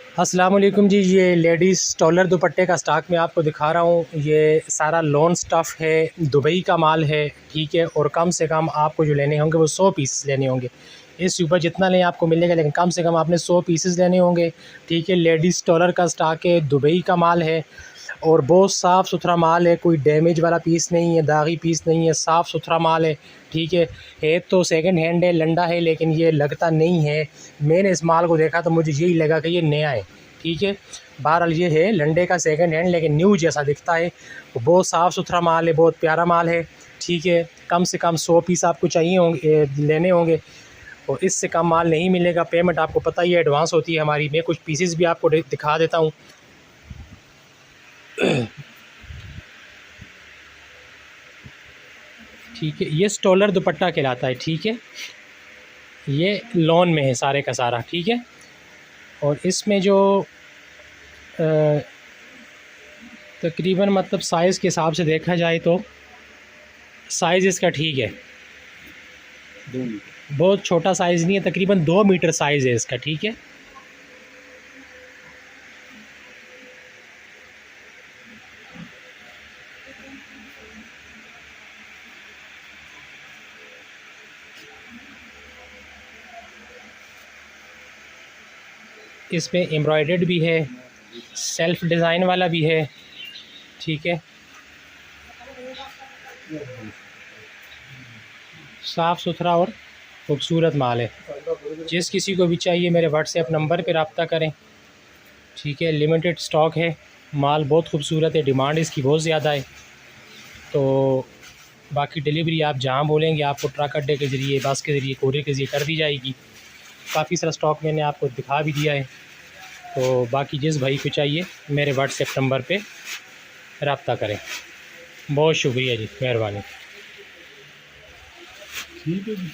अस्सलाम वालेकुम जी। ये लेडीज़ स्टॉलर दुपट्टे का स्टॉक मैं आपको दिखा रहा हूँ। ये सारा लॉन स्टफ़ है, दुबई का माल है, ठीक है। और कम से कम आपको जो लेने होंगे वो 100 पीस लेने होंगे। इससे ऊपर जितना लें आपको मिलेगा, लेकिन कम से कम आपने 100 पीसेस लेने होंगे, ठीक है। लेडीज़ स्टॉलर का स्टॉक है, दुबई का माल है और बहुत साफ़ सुथरा माल है। कोई डैमेज वाला पीस नहीं है, दागी पीस नहीं है, साफ़ सुथरा माल है, ठीक है। तो सेकंड हैंड है, लंडा है, लेकिन ये लगता नहीं है। मैंने इस माल को देखा तो मुझे यही लगा कि ये नया है, ठीक है। बहरहाल ये है लंडे का सेकंड हैंड, लेकिन न्यू जैसा दिखता है। बहुत साफ़ सुथरा माल है, बहुत प्यारा माल है, ठीक है। कम से कम 100 पीस आपको चाहिए होंगे, लेने होंगे, और इससे कम माल नहीं मिलेगा। पेमेंट आपको पता ही है एडवांस होती है हमारी। मैं कुछ पीसेस भी आपको दिखा देता हूँ। ठीक है, ये स्टॉलर दुपट्टा कहलाता है, ठीक है। ये लॉन में है सारे का सारा, ठीक है। और इसमें जो तकरीबन मतलब साइज़ के हिसाब से देखा जाए तो साइज़ इसका ठीक है, बहुत छोटा साइज़ नहीं है, तकरीबन 2 मीटर साइज़ है इसका, ठीक है। इसमें एम्ब्रॉयडर्ड भी है, सेल्फ़ डिज़ाइन वाला भी है, ठीक है। साफ़ सुथरा और खूबसूरत माल है। जिस किसी को भी चाहिए मेरे व्हाट्सएप नंबर पर रब्ता करें, ठीक है। लिमिटेड स्टॉक है, माल बहुत खूबसूरत है, डिमांड इसकी बहुत ज़्यादा है। तो बाकी डिलीवरी आप जहाँ बोलेंगे आपको ट्रक अड्डे के ज़रिए, बस के ज़रिए, कोरियर के ज़रिए कर दी जाएगी। काफ़ी सारा स्टॉक मैंने आपको दिखा भी दिया है। तो बाकी जिस भाई को चाहिए मेरे व्हाट्सएप नंबर पे रब्ता करें। बहुत शुक्रिया जी, मेहरबानी। ठीक है जी।